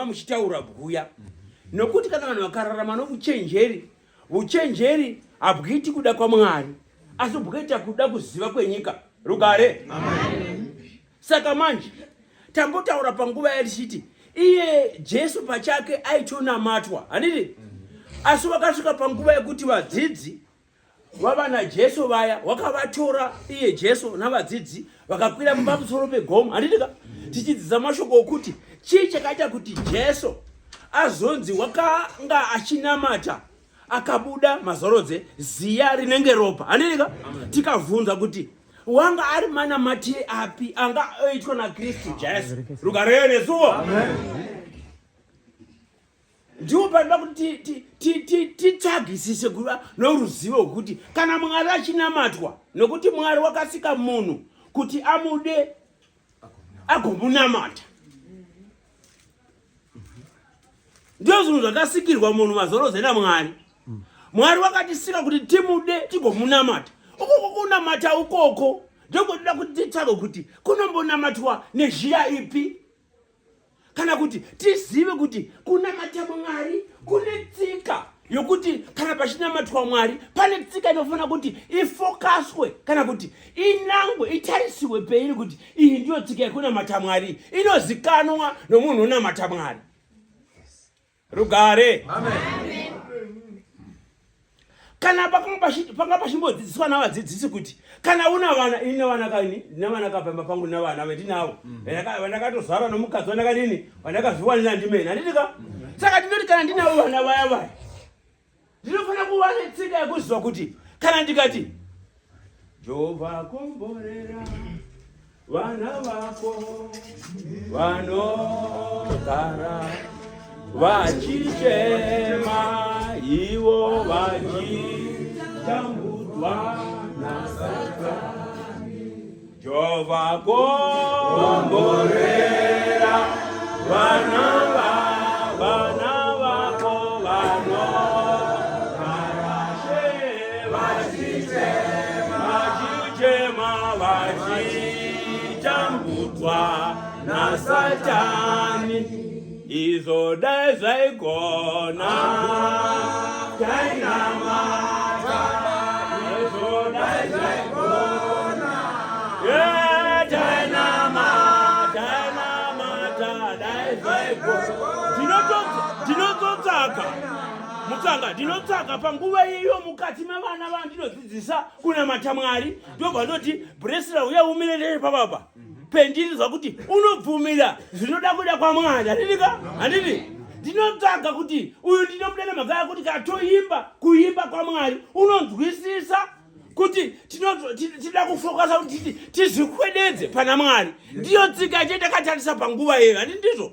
muchitaura bhuya nokuti kana vanhu vakararama nouchenjeri, uchenjeri habwiti kuda kwaMwari asi bwita kuda kuziva kwenyika. Rugare. Saka manje tambotaura panguva yatichiti iye Jesu pachake aitonamatwa, handiti? Asi wakasvika panguva yekuti vadzidzi vava naJesu vaya wakavatora iye Jesu navadzidzi vakakwira pamusoro pegomo, handitika? Tichidzidza mashoko okuti chii chakaita kuti Jesu azonzi wakanga achinamata akabuda mazorodze ziya rinenge ropa, handitika? Tikavhunza kuti wanga ari manamatire api anga oitwa naKristu Jesu. Rugare nesuwo. Ndiwo panoda kuti titsvagisise kuva noruzivo rwekuti kana Mwari achinamatwa, nokuti Mwari wakasika munhu kuti amude agomunamata. Ndio zvinhu zvakasikirwa munhu mazorodze naMwari. Mwari wakatisika kuti timude tigomunamata. Ukoko kunamata ukoko ndokuda kuti titsvage kuti kunombonamatwa nezhira ipi, kana kuti tizive kuti kunamata Mwari kune tsika yokuti kana pachinamatwa Mwari pane tsika inofana kuti ifokaswe kana kuti inangwe itarisiwe peiri kuti iyi ndiyo tsika yekunamata Mwari inozikanwa nomunhu unamata Mwari. Rugare. Amen. Kana panga pachimbodzidziswa navadzidzisi kuti kana una vana, ine vana kani, navana kapamba pangu navana vetinawo vandakatozvara nomukadzi wandakadini vandakazviwanira ndimene, handitika? Saka ndinoti kana ndinavo vana vaya vaya ndinofana kuva netsika yekuziva kuti kana ndikati Jehovha komborera vana vako vanogara vachichema ivo vachitambudzwa naSatani. Jehovha komborera vana vako vanogara vachichema vachitambudzwa naSatani. Izo dai zvaigona tainamata, izo dai zvaigona tainamata dai zvaigona. Ndinotsvaka mutsanga, ndinotsvaka panguva iyo mukati mevana vandinodzidzisa kunamata Mwari, ndobva ndoti Bresira uya umire papapa pendinizwa kuti unobvumira zvinoda kuda kwaMwari, handitika? Handiti? Ndinotsvaga kuti uyu ndinomuda nemhaka yakuti katoimba kuimba kwaMwari unonzwisisa kuti tinoda kufokasa kuti tizvikwededze pana Mwari. Ndiyo tsika yatakatarisa panguva iyo, handindizvo?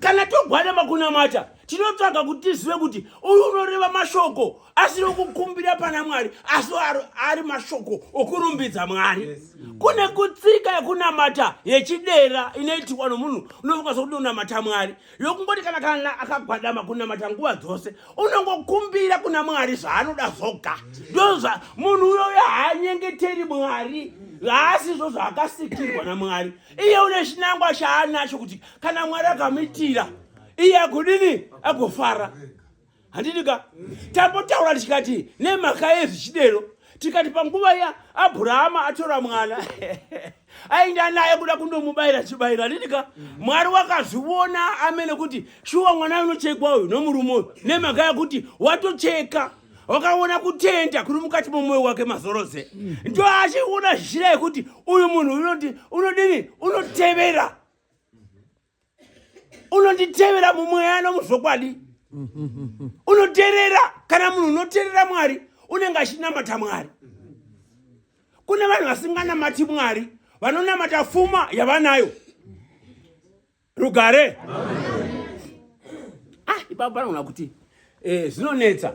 Kana togwadama kunamata tinotsvaga kuti tizive kuti uyu unoreva mashoko asiri kukumbira pana Mwari asi ari mashoko okurumbidza Mwari. Kune kutsika yekunamata yechidera inoitirwa nomunhu unofunga kuti unamata Mwari yokungoti kana akagwadama kunamata nguva dzose unongokumbira kuna Mwari zvaanoda zvoga. Ndozva munhu uyoyo haanyengeteri Mwari, haasizvo zvaakasikirwa naMwari. Iye une chinangwa chaanacho kuti kana Mwari akamuitira iye akudini agofara, handitika? Tambotaura tichikati nemhaka yezvichidero tikati panguva ya Abhurahama atora mwana ainda naye kuda kundomubayira chibayiro, handitika? Mwari wakazviona amene kuti shuwa mwana unochekwa uyu nomurume uyu nemhaka yakuti watocheka, wakaona kutenda kuri mukati momwoyo wake mazorodze. Ndo achiona zhira yekuti uyu munhu unodini unotevera, unonditevera mumweya nomuzvokwadi, unoteerera. Kana munhu unoteerera Mwari unenge achinamata Mwari. Kune vanhu vasinganamati Mwari vanonamata pfuma yavanayo. Rugare. Ipapo panoona kuti zvinonetsa.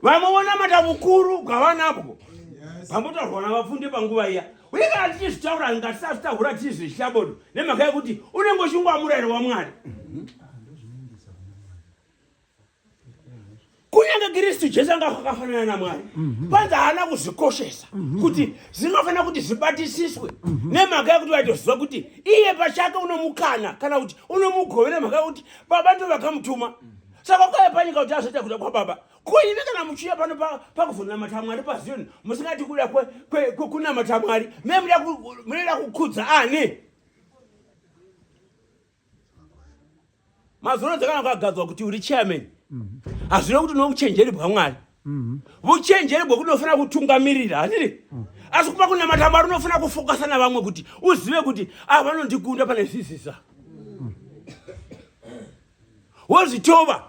Vamwe vonamata bukuru bwavanapo pambotaurwa navafundi panguva iya. Uye kana tichizvitaura ngatisazvitaura tichizvishabodo nemhaka yekuti unenge uchingwa murayiro waMwari. Kunyanga Kristu Jesu akafanana naMwari. Kwanza hana kuzikoshesa kuti zinofanira kuti zibatisiswe. Nemhaka yekuti vaitoziva kuti iye pachake unomukana kana kuti unomugovera mhaka yekuti baba ndo vakamutuma. Saka kwaya panyika kuti azoita kuda kwa baba. Kuive kana muchiya pano pakuvhuna matamwari paZioni musingati kuda kuna matamwari murida kukudza ane. Mazoro dzakana kwagadzwa kuti uri chairman. Hazvino kuti nouchenjeri bwaMwari. Uchenjeri bwekunofanira kutungamirira handiri. Asi kuba kuna matamwari unofanira kufokasa navamwe kuti uzive kuti vanondikunda pane zvisisa. Wozitova.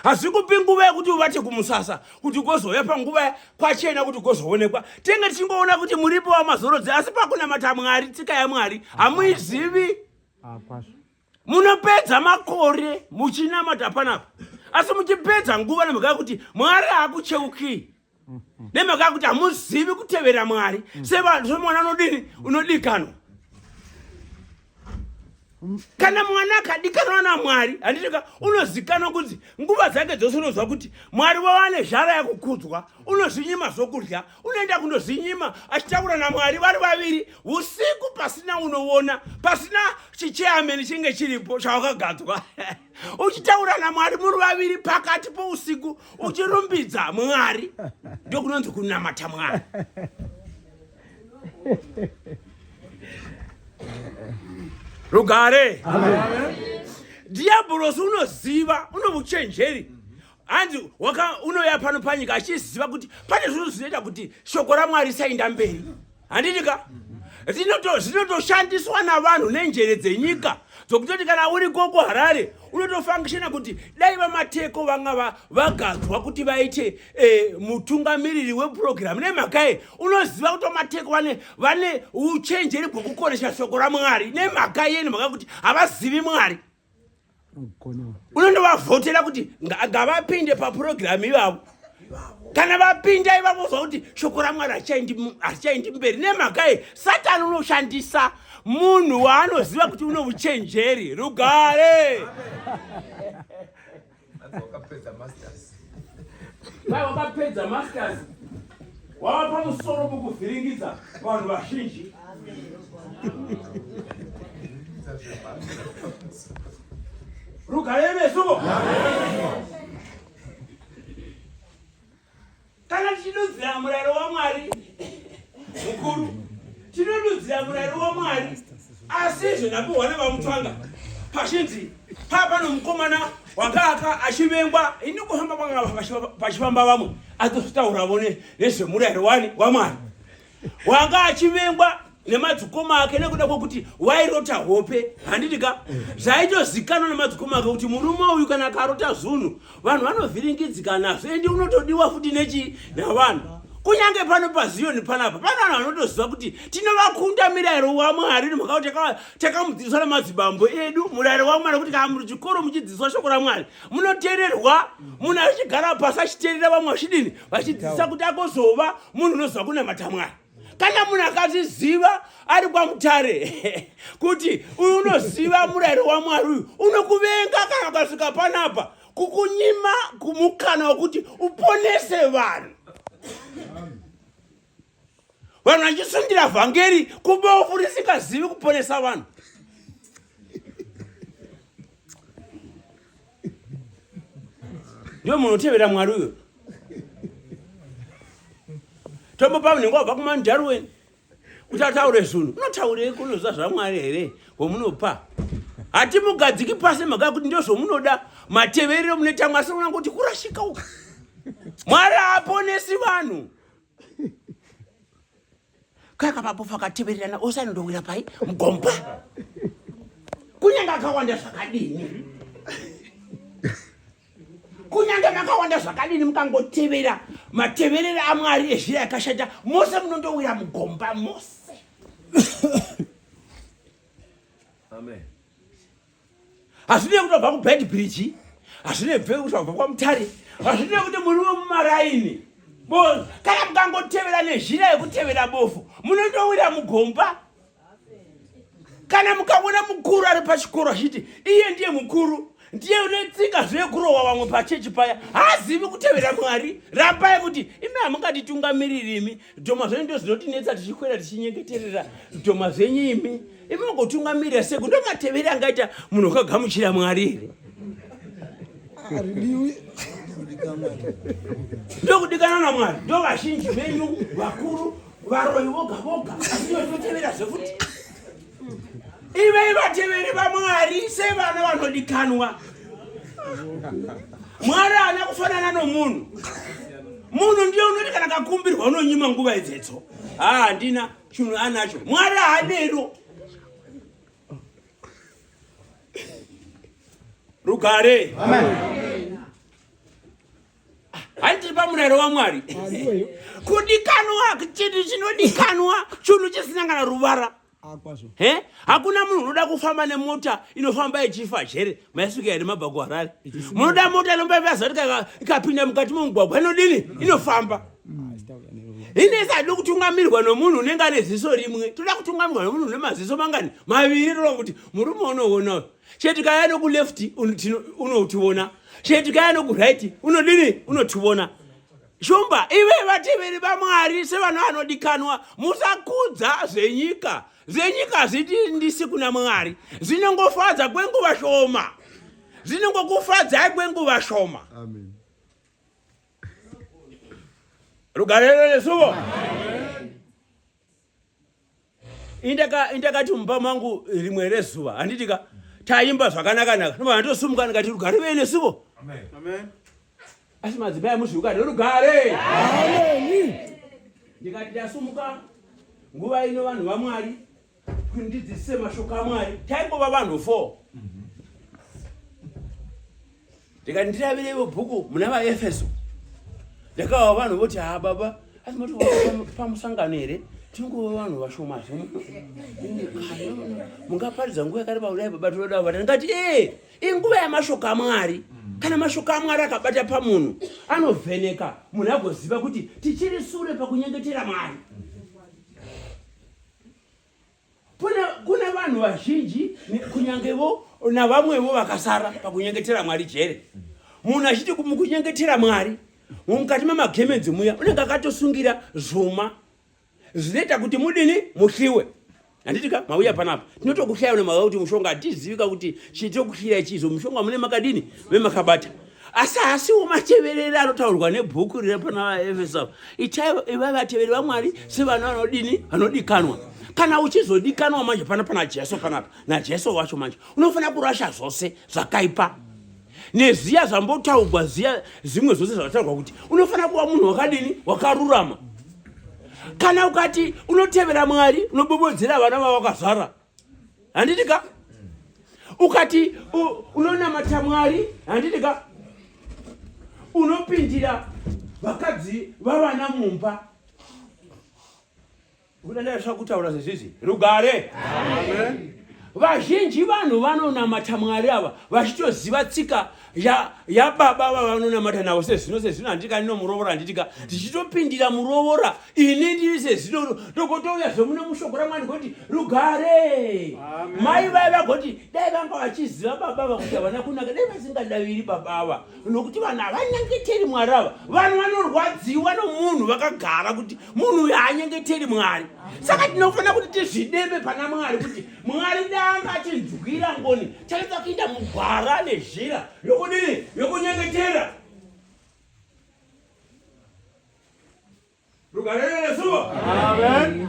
Asi kupi nguva yekuti uvate kumusasa kuti gozouya panguva kwachena kuti gozoonekwa. Tenge tichingoona kuti muripo wamazorodzi asi pakuna matamwari tsika yaMwari hamuizivi. Munopedza makore muchinamata panapa. Asi muchipedza nguva nemhaka yekuti Mwari hakucheuki. Nemhaka yekuti hamuzivi kutevera Mwari. Semwana unodikanwa. Kana mwana akadikanwa naMwari handitika unozikanwa kuti nguva dzake dzose unozwa kuti Mwari wawane zhara yakukudzwa, unozvinyima zvokudya, unoenda kundozinyima achitaura naMwari vari vaviri usiku pasina unoona, pasina chichairman chinge chiripo chawakagadzwa. Uchitaura naMwari muri vaviri pakati pousiku uchirumbidza Mwari. Ndio kunonzi kunamata Mwari. Rugare. Diabolos unoziva, unomuchenjeri. Hanzi unoya pano panyika achiziva kuti pane zvinhu zvinoita kuti shoko raMwari risaenda mberi. Handitika? Zvinotoshandiswa navanhu nenjere dzenyika. Dzokutoti kana uri koko Harare unotofangishena kuti dai vamateko vanga vagadzwa kuti vaite mutungamiriri weprogram. Nemhaka unoziva kuti vamateko vane uchenjeri bwekukonesha shoko raMwari. Nemhaka nemhaka kuti havazivi Mwari. Unondovavhotera kuti ngavapinde paprogram ivavo. Kana vapinda ivavozva kuti shoko raMwari harichaendi mberi. Nemhaka Satani unoshandisa munhu waanoziva kuti uno uchenjeri. Rugare. Wakapedza masters. Wava pamusoro mukuvhiringidza vanhu vazhinji. Rugare mesuko. Kana tichidudzira murayiro waMwari mukuru, tinodudzira murayiro waMwari, asi izvo napiwa nevamutwanga pachinzi pano mukomana wanga achivengwa inokuhamba pachifamba vamwe atozvitauravo nezvemurayiro waMwari. Wanga achivengwa nemadzikoma ake nekuda kwokuti wairota hope. Handitika? Zvaitozikanwa nemadzikoma ake kuti murume uyu kana akarota zunhu vanhu vanovhiringidzika nazvo endi unotodiwa futi navanhu. Kunyange pano paZioni panapa pana vanhu vanotoziva kuti tinovakunda mirayiro waMwari nemhaka kuti takamudzidziswa namadzibambo edu murayiro waMwari kuti kana muri chikoro muchidzidziswa shoko raMwari munoteererwa. Munhu achigara pasi achiteerera vamwe vachidini vachidzidzisa kuti akozova munhu unoziva kunamata Mwari. Kana munhu akaziziva ari kwaMutare kuti uyu unoziva murayiro waMwari uyu unokuvenga kana ukasvika panapa kukunyima kumukana wekuti uponese vanhu. Vanhu vachisundira vhangeri kubofu risingazivi kuponesa vanhu. Ndio munhu utevera Mwari uyu. Tombo pamunenge wabva kumandarweni kuti ataure zvinhu unotaurei kunoziva zvaMwari here womunopa. Hatimugadziki pasi mhaka kuti ndozvomunoda mateverero munoita Mwari unoona kuti kurashika uka. Mwari haaponesi vanhu. Kaka mapofu akatevererana ose anondowira pai mugomba. Kunyange akawanda zvakadini. Kunyange makawanda zvakadini mukangotevera mateverero aMwari ezvira yakashata mose munondowira mugomba mose. Amen. Hazvine kutobva kubed bridge, hazvine kutobva kwaMutare, hazvine kuti muri mumaraini. Kana mukangotevera nezhira yekutevera bofu munondowira mugomba. Kana mukaona mukuru ari pachikoro achiti iye ndiye mukuru, ndiye unetsika zvekurohwa vamwe pachechi paya haazivi kutevera Mwari. Rambai kuti imi hamungatitungamiriri imi. Dhoma zvenyu ndo zvinotinetsa tichikwera tichinyengeterera dhoma zvenyu imi. Imi mungotungamirira seku ndo mateveri angaita munhu wakagamuchira Mwari here. Ndokudikana naMwari. Ndo vazhinji venyu vakuru varoyi voga voga ndotevera zvefuti. Ive vateveri vaMwari sevana vanodikanwa. Mwari haana kufanana nomunhu. Munhu ndiye unoti kana kakumbirwa unonyima nguva idzedzo. Handina chinhu anacho. Mwari haadero. Rugare. Amen. Handiri pamurayiro waMwari. Kudikanwa chinhu chinodikanwa chinhu chisina kana ruvara. Hakuna munhu unoda kufamba nemota inofamba ichifa jere maisuka here mabhaku Harare. Munoda mota inombaivasa kuti ikapinda mukati momugwagwa inodini inofamba. Ine isadi kutungamirwa nomunhu unenge ane ziso rimwe. Toda kutungamirwa nomunhu une maziso mangani maviri. Toda kuti murume unoona cheti kaya nokuleft unotiona, cheti kaya nokuright unodini unotiona. Shumba ive vateveri vaMwari sevana vanodikanwa musakudza zvenyika. Zvenyika ziti ndisi kuna Mwari. Zinongofadza kwenguva shoma. Zinongokufadzai kwenguva shoma. Amen. Rugare resuvo. Indakati mumba mangu rimwe rezuva handitika taimba zvakanaka-naka. Ndoba ndosumuka ndikati rugare vene suvo. Amen. Amen. Asi madzimai muzviuka rugare. Amen. Ndikati ndasumuka nguva ino vanhu vaMwari kundidzidzise mashoko aMwari taingova vanhu 4. Ndikati ndiravirevo bhuku muna vaEfeso. Ndakawa vanhu voti baba asi moti pamusangano here tingova vanhu vashoma mungaparidza nguva yakareba kudai baba toda bata. Ndikati inguva yamashoko aMwari. Kana mashoko aMwari akabata pamunhu anovheneka munhu agoziva kuti tichiri sure pakunyengetera Mwari. Kuna vanhu vazhinji kunyangevo navamwevo vakasara pakunyengetera Mwari jere. Munhu achiti mukunyengetera Mwari mukati mamagemenzi muya unenge akatosungira zvuma zvinoita kuti mudini muhliwe. Handitika mauya panapa tinotokuhliwa nemaka kuti mushonga hatizivika kuti chitokuhliwa ichizo mushonga mune makadini vemakabata. Asiwo matevereri anotaurwa nebhuku riri pana Efeso. Iva vateveri vaMwari sevana vanodini vanodikanwa. Kana uchizodikanwa manje pana Jesu panapa naJesu wacho manje unofana kurasha zvose zvakaipa neziya zvambotaurwa ziya zimwe zvose zvataurwa kuti unofana kuva munhu wakadini wakarurama. Kana ukati unotevera Mwari unobobodzera vana vavakazara handitika. Ukati unonamata Mwari handitika unopindira vakadzi vavana mumba. Unaenda kutaura zvezvizi rugare. Amen. Vazhinji vanhu vanonamata Mwari ava vachitoziva tsika yababa vavanonamata navo sezvino handika ndinomurovora handitika tichitopindira murovora ini ndiri sezvino ndokotouya zvemune mushoko raMwari kuti rugare. Mai vaiva kuti dai vanga vachiziva baba vakuti havana kunaka dai vasingadaviri baba ava nokuti vanhu havanyengeteri Mwari ava. Vanhu vanorwadziwa nomunhu vakagara kuti munhu uyu haanyengeteri Mwari. Saka tinofana kuti tizvidembe pana Mwari kuti Mwari danga achinzwira ngoni taita kuinda mugwara nezhira yokudini yokunyengetera. Rugare resuvo. Amen.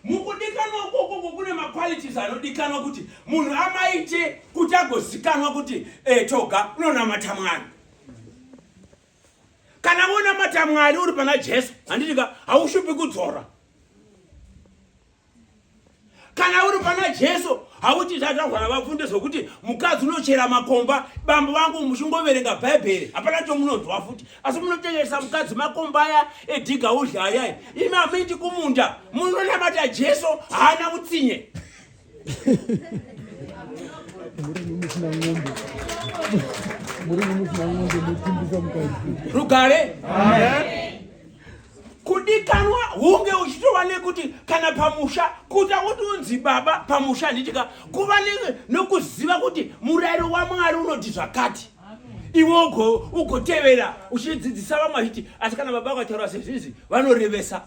Mukudikanwa ukoko kune maqualities anodikanwa kuti munhu amaite kuti agozikanwa kuti toga unonamata Mwari. Kana unamata Mwari uri pana Jesu handitika haushupi kudzora. Kana uri pana Jesu hauti zvataurwa vafunde zvokuti mukadzi unochera makomba bambo vangu mushingoverenga bhaibheri hapana chomunonzwa futi asi munotengesa mukadzi makomba aya edhiga udya ayaya imi hamindi kumunda munonamata Jesu haana utsinye. Rugare. Kudikanwa hunge uchitova nekuti kana pamusha kuta kuti unzi baba pamusha nditika kuva nokuziva kuti murayiro unoti zvakati. Iwe ugotevera uchidzidzisa vamwe achiti asi kana baba vakataura sezvizvi vanorevesa.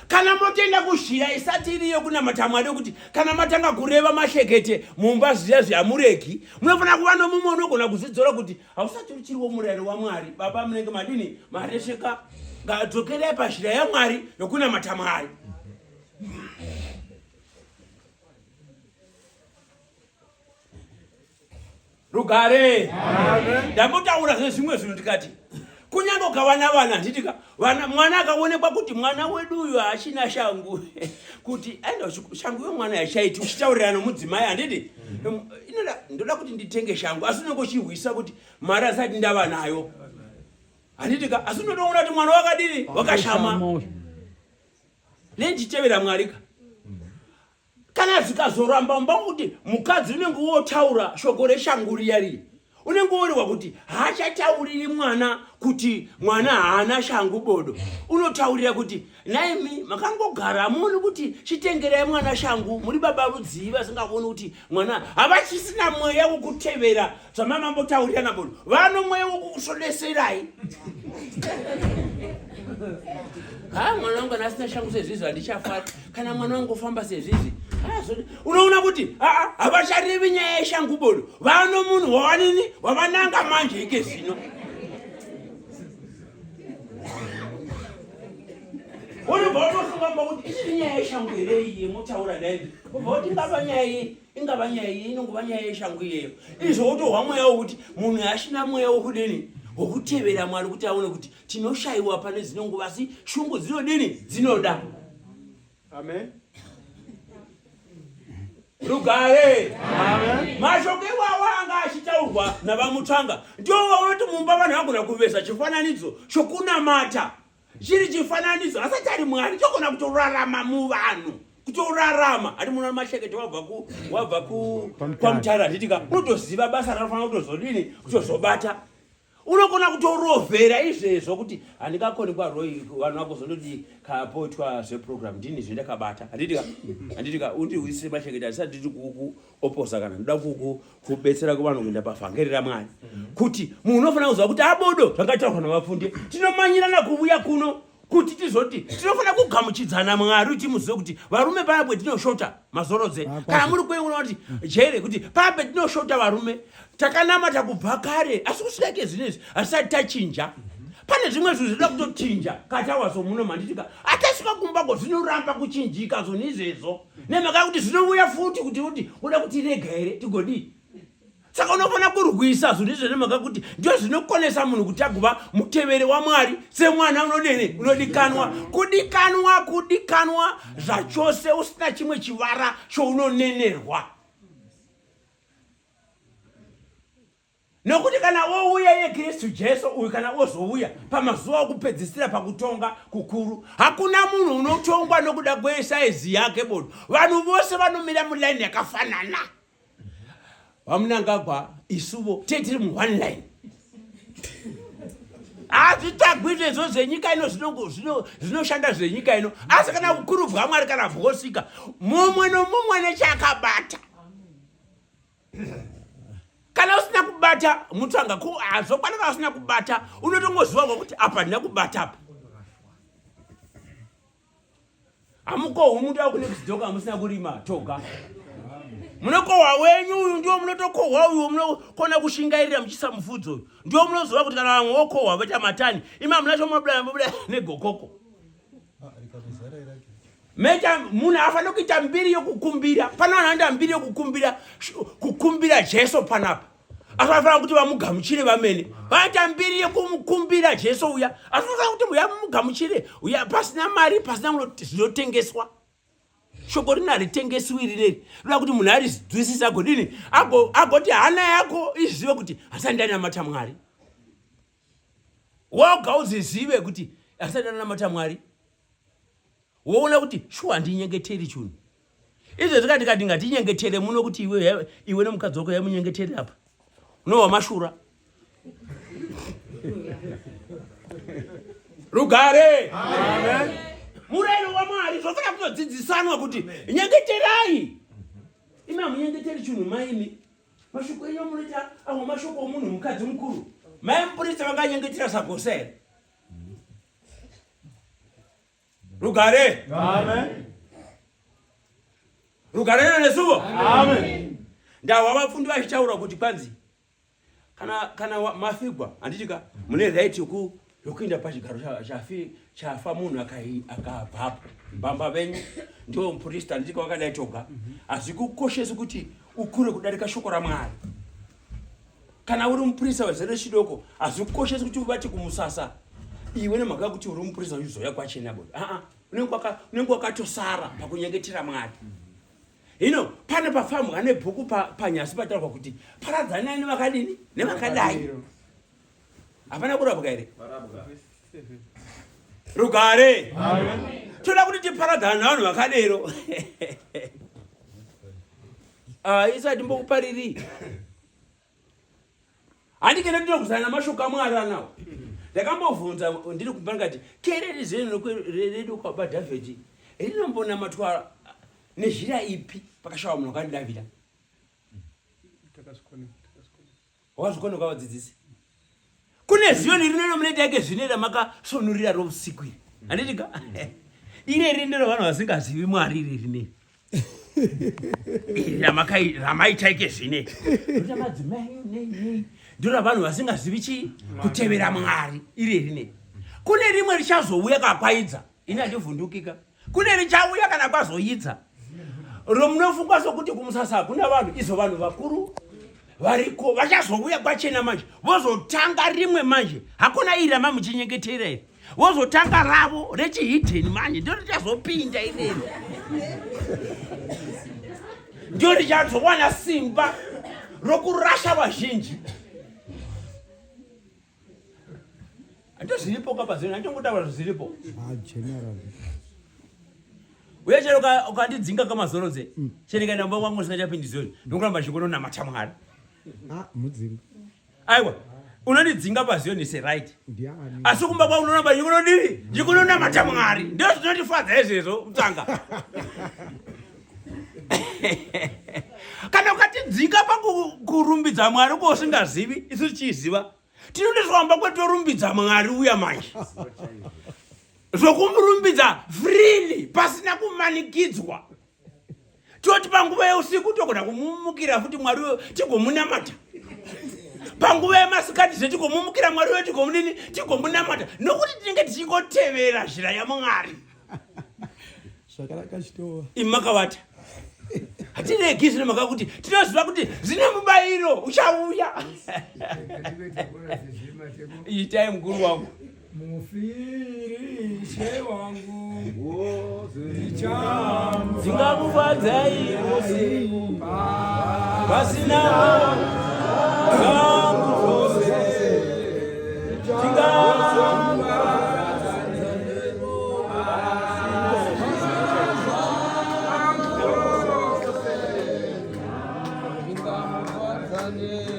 Kana motenda kushira isati iriyo kunamata Mwari kuti kana matanga kureva mashekete mumba zviya zvamureki munofanira kuva nomumwe unogona kuzvidzora kuti hausati uchiriwo murayiro waMwari. Baba munenge madini maresheka ngadzokerai pashira yaMwari yokunamata Mwari. Rugare ndambotaura zvezvimwe zvinhu ndikati kunyange ukavana vana nditika mwana akaonekwa kuti mwana wedu uyu achina shangu kuti aenda shangu yomwana yachaiti uchitaurirana nomudzimai handiti ndoda kuti nditenge shangu asi unenge uchihwisa kuti mari asati ndava nayo handitika asi unotoona kuti mwana wakadini wakashama nendichitevera Mwarika. Kana zvikazoramba mbangu kuti mukadzi unenge wotaura shoko reshangu riyari unenge woriwa kuti haachatauriri mwana kuti mwana haana shangu bodo. Unotaurira kuti naimi makangogara muoni kuti chitengerai mwana shangu muri baba rudzivi vasingaoni kuti mwana havachisina mweya wokutevera zvamama mbotaurirana bodo. Vano mweya wokusvodeserai. Mwana wangu kana asina shangu sezvizvi handichafara. Kana mwana wangu ofamba sezvizvi unoona kuti havacharivi nyaya yeshangu bodo. Vano munhu wavanini wavananga manje ike zvino. Unobva utofunga kuti ichiri nyaya yeshangu here iye motaura naye. Ubva kuti ingava nyaya iyi inongova nyaya yeshangu iyeyo. Izvo wotohwa mweya wokuti munhu ashina mweya wokudini wokutevera Mwari kuti aone kuti tinoshayiwa pane zinongova asi shungu dzinodini dzinoda. Amen. Rugare. Amen. Mashoko iwawa anga achitaurwa navamutsvanga ndio waunoti mumba vanhu vagona kuveza chifananidzo chokunamata chiri chifananidzo asati ari Mwari chogona kutorarama muvanhu kutorarama ati munhu mashekete wabva kwamutara nditika unotoziva basa ranofanira kutozodini kutozobata. Unogona kutorovhera izvezvo kuti handingakoni kwaroi vanhu vakuzondoti kapoitwa zveprogram ndini zvendakabata handitika undiwise mashekete handisati nditi kuoposa kana ndoda kubetsera kuvanhu kuenda pavhangeri raMwari kuti munhu unofanira kuziva kuti abodo zvangataurwa navafundi tinomanyirana kuuya kuno kuti tizoti tinofanira kugamuchidzana Mwari timuzive kuti varume payabwe tinoshota mazorodze kana muri kweuna kuti jere kuti payabwe tinoshota varume takanamata kubva kare asi kusikaike zvinezvi hasati tachinja. Pane zvimwe zvinhu zvinoda kutochinja katawa somuno manditika atasvika kumbako zvinoramba kuchinjika zvoni izvezvo nemhaka yekuti zvinouya futi kuti uda kutirega here tigodii. Saka unofanira kurwisa zvinhu izvo nemhaka yekuti ndio zvinokonesa munhu kuti agova muteveri waMwari semwana unodikanwa kudikanwa zvachose usina chimwe chivara chounonenerwa. Nokuti kana wouya yeKristu Jesu uyu kana wozouya pamazuva okupedzisira pakutonga kukuru hakuna munhu unotongwa nokuda kwesaizi yake bodo. Vanhu vose vanomira mulaini yakafanana. Vamunangagwa isuvo tiri mu1 line. Hazvitagwiri izvo zvenyika ino zvinoshanda zvenyika ino asi kana ukuru bwaMwari kana bwosvika mumwe nomumwe nechakabata. Kana usina kubata mutsvanga azokwana kana usina kubata unotongoziva kuti apa ndina kubata apa. Hamukohwi munoda kunekudzoka musina kurima toga. Munokohwa wenyu uyu ndio munotokohwa uyu munokona kushingairira muchisa mufudzo ndio munoziva kuti kana vamwe vokohwa vaita matani ima munacho munobuda negokoko. Mecha munhu afanira kuita mbiri yokukumbira. Pana vanhu mbiri yokukumbira Jesu panapa. Afanira kuti vamugamuchire vamene. Vaita mbiri yokumukumbira Jesu uya. Afanira kuti uya mugamuchire uya pasina mari pasina zvinotengeswa. Shoko rinaritengeswi rineri. Rinoda kuti munhu arizwisisa agodini agoti hana yako izive kuti hasati ndanamata Mwari. Woga uzizive kuti hasati ndanamata Mwari. Woona kuti shuwa handinyengeteri chunhu. Izvo zvikati ngatinyengetere muno kuti iwe nemukadzi wako yamunyengetere apa. Unowa mashura. Rugare. Amen. Murayiro waMwari zvofanira kutodzidzisanwa kuti nyengeterai. Ima munyengeteri chunhu maimi. mashoko enyu munota aho mashoko omunhu mukadzi mukuru mai mupurisa vakanyengetera sagosera rugare amen rugare nesuvo amen ndawa vafundi vachitaura kuti kwanzi kana mafigwa anditika mune right yokuenda pachigaro chafa munhu akabvapo mbamba venyu ndio mupurista anditika wakadai toga asi kukoshesi kuti ukure kudarika shoko raMwari kana uri mupurisa wezere chidoko asi kukoshesi kuti ubate kumusasa iwe nemhaka kuti uri mupurisa uzoya kwachena bodi unenge wakatosara pakunyengetera Mwari. Hino pane pafamu ane bhuku panyasi patarwa kuti paradzana nevakadini nevakadai hapana kurapwa here rugare toda kuti tiparadzana navanhu vakadero isati mbokupariri handikenda ndinokuzana namashoko aMwari anawo ndakambovhunza ndiri kumba ngati kereri zenu redu kwaba David rinombonamathwa nezhira ipi pakashawa munhu akandidavira wazvikona kwavadzidzisi kune zioni rinero munoita yake zvinera makasonurira rousiku iri handitika ire rinero vanhu vasingazivi Mwari iri rineri ramaita yake zvine ita madzimai ndiro vanhu vasingazivi chii kutevera Mwari iri rineri kune rimwe richazouya kakwaidza ini handivhundukika kune richauya kana kwazoidza romunofungwa sokuti kumusasa hakuna vanhu izvo vanhu vakuru variko vachazouya kwachena manje vozotanga rimwe manje hakuna iri ramamuchinyengetera iri vozotanga ravo rechihidheni manje ndio richazopinda irero ndio richazowana simba rokurasha vazhinji handito zviripo kapazino handingotaura zviripo uye chero ukandidzinga kamazorodze chenekaenda mumba mwangu usingachapindi zoni ndokuramba chikunonamata Mwari mudzinga aiwa unondidzinga pazioni seright asi kumba kwa unoramba chikunodiri chikunonamata Mwari ndio zvinondifadza izvezvo mutsanga kana ukatidzinga pakurumbidza Mwari ko usingazivi isu tichiziva tinondizvamba kwetorumbidza Mwari uya manje zvokumurumbidza freely pasina kumanikidzwa toti panguva yeusiku togona kumumukira futi Mwari weyo tigomunamata panguva yemasikati zvetigomumukira Mwari weyo tigomudini tigomunamata nokuti tinenge tichingotevera zhira yaMwari zvakanaka chitova imakavata hatiregi zvine mhaka kuti tinoziva kuti zvine mubayiro uchauya itai mukuru wangu mufirishe wangu dzingakufadzai pasinawo